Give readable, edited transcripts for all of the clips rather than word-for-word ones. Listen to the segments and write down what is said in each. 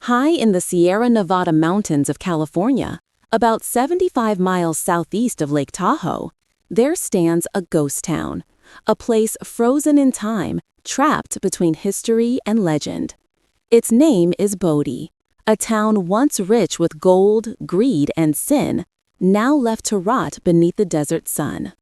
High in the Sierra Nevada mountains of California, about 75 miles southeast of Lake Tahoe, there stands a ghost town, a place frozen in time, trapped between history and legend. Its name is Bodie, a town once rich with gold, greed, and sin, now left to rot beneath the desert sun.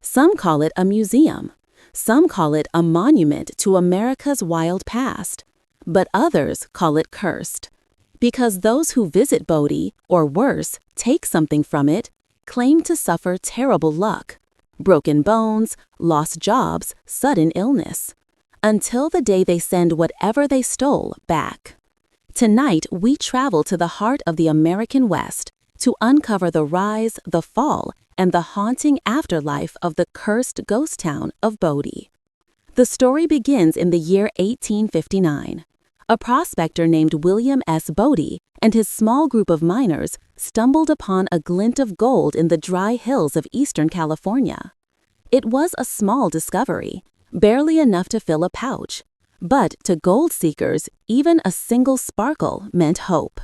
Some call it a museum. Some call it a monument to America's wild past. But others call it cursed, because those who visit Bodie, or worse, take something from it, claim to suffer terrible luck, broken bones, lost jobs, sudden illness, until the day they send whatever they stole back. Tonight, we travel to the heart of the American West to uncover the rise, the fall, and the haunting afterlife of the cursed ghost town of Bodie. The story begins in the year 1859. A prospector named William S. Bodie and his small group of miners stumbled upon a glint of gold in the dry hills of eastern California. It was a small discovery, barely enough to fill a pouch, but to gold seekers, even a single sparkle meant hope.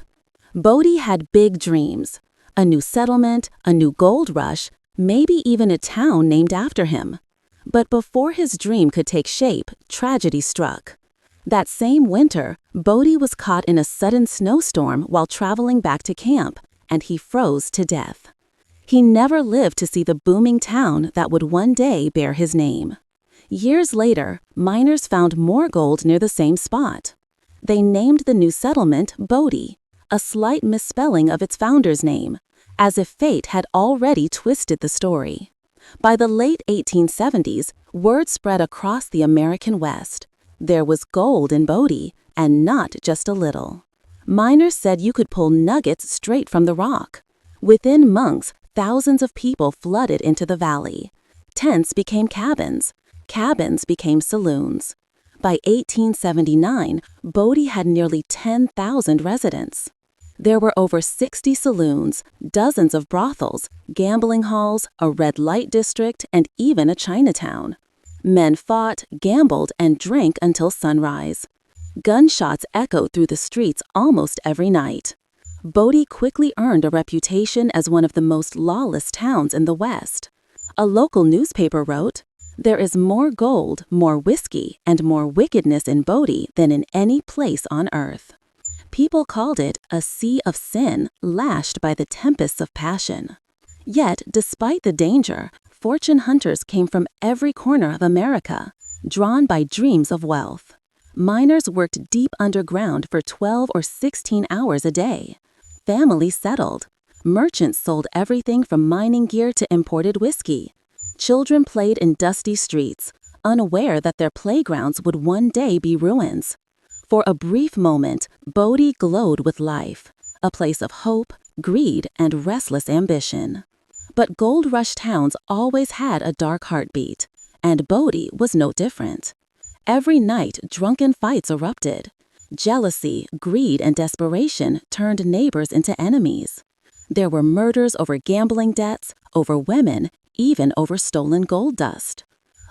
Bodie had big dreams, a new settlement, a new gold rush, maybe even a town named after him. But before his dream could take shape, tragedy struck. That same winter, Bodie was caught in a sudden snowstorm while traveling back to camp, and he froze to death. He never lived to see the booming town that would one day bear his name. Years later, miners found more gold near the same spot. They named the new settlement Bodie, a slight misspelling of its founder's name, as if fate had already twisted the story. By the late 1870s, word spread across the American West. There was gold in Bodie, and not just a little. Miners said you could pull nuggets straight from the rock. Within months, thousands of people flooded into the valley. Tents became cabins. Cabins became saloons. By 1879, Bodie had nearly 10,000 residents. There were over 60 saloons, dozens of brothels, gambling halls, a red light district, and even a Chinatown. Men fought, gambled, and drank until sunrise. Gunshots echoed through the streets almost every night. Bodie quickly earned a reputation as one of the most lawless towns in the West. A local newspaper wrote, "There is more gold, more whiskey, and more wickedness in Bodie than in any place on earth." People called it a sea of sin lashed by the tempests of passion. Yet, despite the danger, fortune hunters came from every corner of America, drawn by dreams of wealth. Miners worked deep underground for 12 or 16 hours a day. Families settled. Merchants sold everything from mining gear to imported whiskey. Children played in dusty streets, unaware that their playgrounds would one day be ruins. For a brief moment, Bodie glowed with life, a place of hope, greed, and restless ambition. But gold rush towns always had a dark heartbeat, and Bodie was no different. Every night, drunken fights erupted. Jealousy, greed, and desperation turned neighbors into enemies. There were murders over gambling debts, over women, even over stolen gold dust.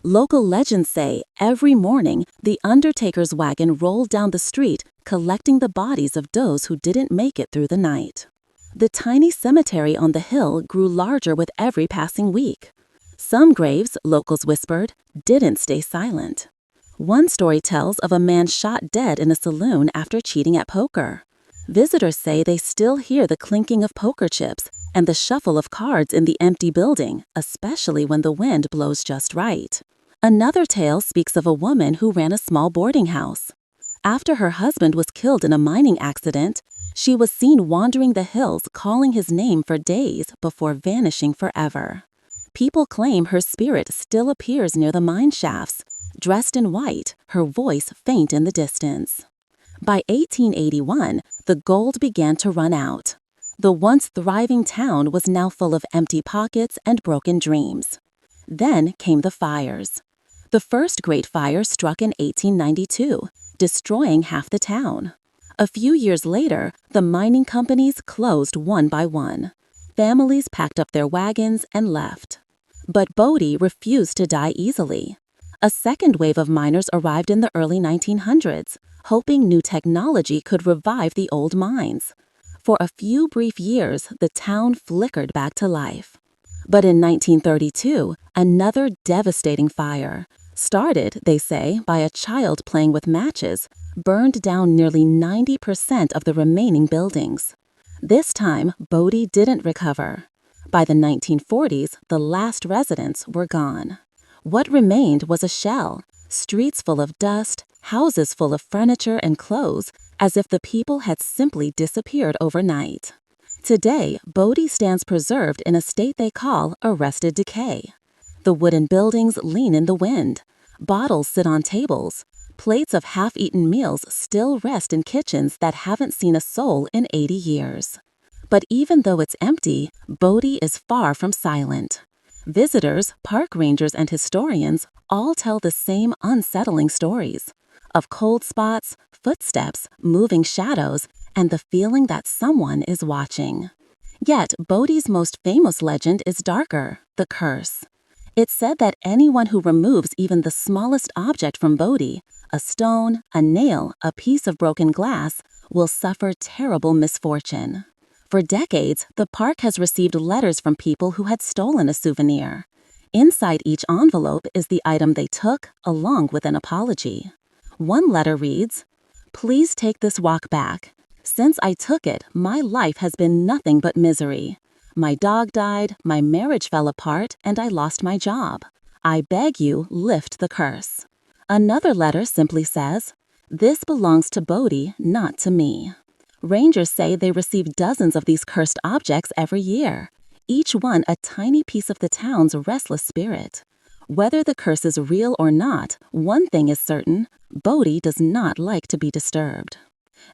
Local legends say every morning the undertaker's wagon rolled down the street collecting the bodies of those who didn't make it through the night. The tiny cemetery on the hill grew larger with every passing week. Some graves, locals whispered, didn't stay silent. One story tells of a man shot dead in a saloon after cheating at poker. Visitors say they still hear the clinking of poker chips and the shuffle of cards in the empty building, especially when the wind blows just right. Another tale speaks of a woman who ran a small boarding house. After her husband was killed in a mining accident, she was seen wandering the hills calling his name for days before vanishing forever. People claim her spirit still appears near the mine shafts, dressed in white, her voice faint in the distance. By 1881, the gold began to run out. The once thriving town was now full of empty pockets and broken dreams. Then came the fires. The first great fire struck in 1892, destroying half the town. A few years later, the mining companies closed one by one. Families packed up their wagons and left. But Bodie refused to die easily. A second wave of miners arrived in the early 1900s, hoping new technology could revive the old mines. For a few brief years, the town flickered back to life. But in 1932, another devastating fire, started, they say, by a child playing with matches, burned down nearly 90% of the remaining buildings. This time, Bodie didn't recover. By the 1940s, the last residents were gone. What remained was a shell, streets full of dust, houses full of furniture and clothes, as if the people had simply disappeared overnight. Today, Bodie stands preserved in a state they call arrested decay. The wooden buildings lean in the wind. Bottles sit on tables. Plates of half-eaten meals still rest in kitchens that haven't seen a soul in 80 years. But even though it's empty, Bodie is far from silent. Visitors, park rangers, and historians all tell the same unsettling stories of cold spots, footsteps, moving shadows, and the feeling that someone is watching. Yet, Bodie's most famous legend is darker, the curse. It's said that anyone who removes even the smallest object from Bodie, a stone, a nail, a piece of broken glass, will suffer terrible misfortune. For decades, the park has received letters from people who had stolen a souvenir. Inside each envelope is the item they took, along with an apology. One letter reads, "Please take this walk back. Since I took it, my life has been nothing but misery. My dog died, my marriage fell apart, and I lost my job. I beg you, lift the curse." Another letter simply says, "This belongs to Bodie, not to me." Rangers say they receive dozens of these cursed objects every year, each one a tiny piece of the town's restless spirit. Whether the curse is real or not, one thing is certain: Bodie does not like to be disturbed.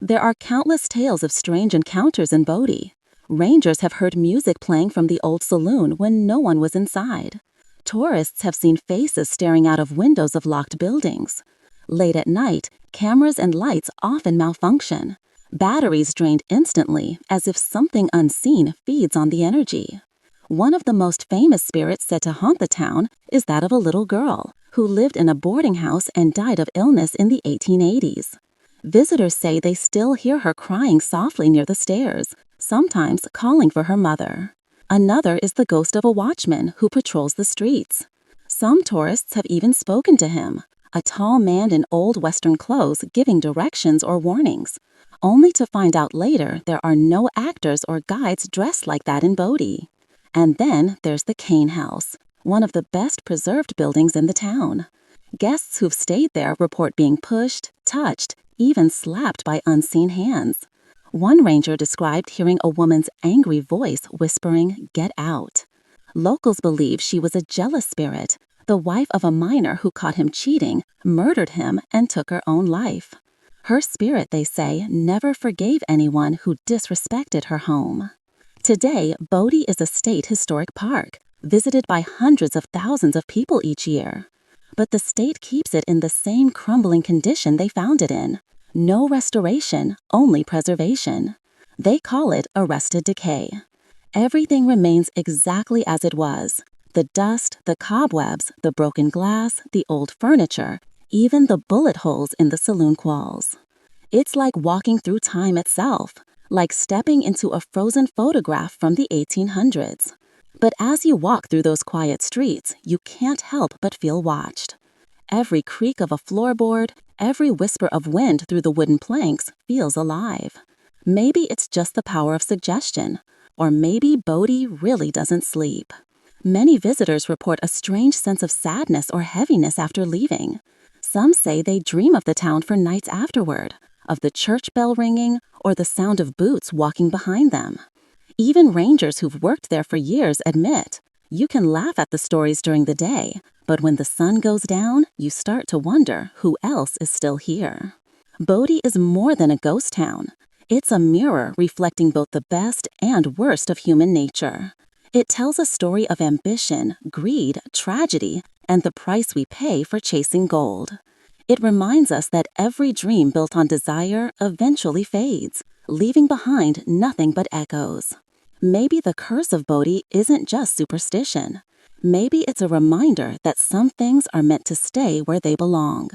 There are countless tales of strange encounters in Bodie. Rangers have heard music playing from the old saloon when no one was inside. Tourists have seen faces staring out of windows of locked buildings. Late at night, cameras and lights often malfunction. Batteries drained instantly, as if something unseen feeds on the energy. One of the most famous spirits said to haunt the town is that of a little girl who lived in a boarding house and died of illness in the 1880s. Visitors say they still hear her crying softly near the stairs, sometimes calling for her mother. Another is the ghost of a watchman who patrols the streets. Some tourists have even spoken to him, a tall man in old Western clothes giving directions or warnings, only to find out later there are no actors or guides dressed like that in Bodie. And then there's the Cane House, one of the best preserved buildings in the town. Guests who've stayed there report being pushed, touched, even slapped by unseen hands. One ranger described hearing a woman's angry voice whispering, "Get out." Locals believe she was a jealous spirit, the wife of a miner who caught him cheating, murdered him, and took her own life. Her spirit, they say, never forgave anyone who disrespected her home. Today, Bodie is a state historic park, visited by hundreds of thousands of people each year. But the state keeps it in the same crumbling condition they found it in. No restoration, only preservation. They call it arrested decay. Everything remains exactly as it was. The dust, the cobwebs, the broken glass, the old furniture, even the bullet holes in the saloon walls. It's like walking through time itself, like stepping into a frozen photograph from the 1800s. But as you walk through those quiet streets, you can't help but feel watched. Every creak of a floorboard, every whisper of wind through the wooden planks feels alive. Maybe it's just the power of suggestion, or maybe Bodie really doesn't sleep. Many visitors report a strange sense of sadness or heaviness after leaving. Some say they dream of the town for nights afterward, of the church bell ringing, or the sound of boots walking behind them. Even rangers who've worked there for years admit, you can laugh at the stories during the day, but when the sun goes down, you start to wonder who else is still here. Bodie is more than a ghost town. It's a mirror reflecting both the best and worst of human nature. It tells a story of ambition, greed, tragedy, and the price we pay for chasing gold. It reminds us that every dream built on desire eventually fades, leaving behind nothing but echoes. Maybe the curse of Bodie isn't just superstition. Maybe it's a reminder that some things are meant to stay where they belong.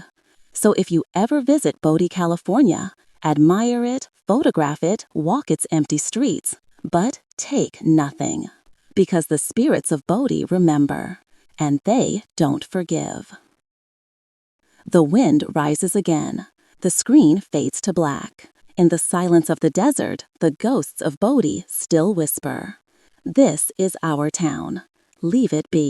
So if you ever visit Bodie, California, admire it, photograph it, walk its empty streets, but take nothing. Because the spirits of Bodie remember, and they don't forgive. The wind rises again. The screen fades to black. In the silence of the desert, the ghosts of Bodie still whisper, "This is our town. Leave it be."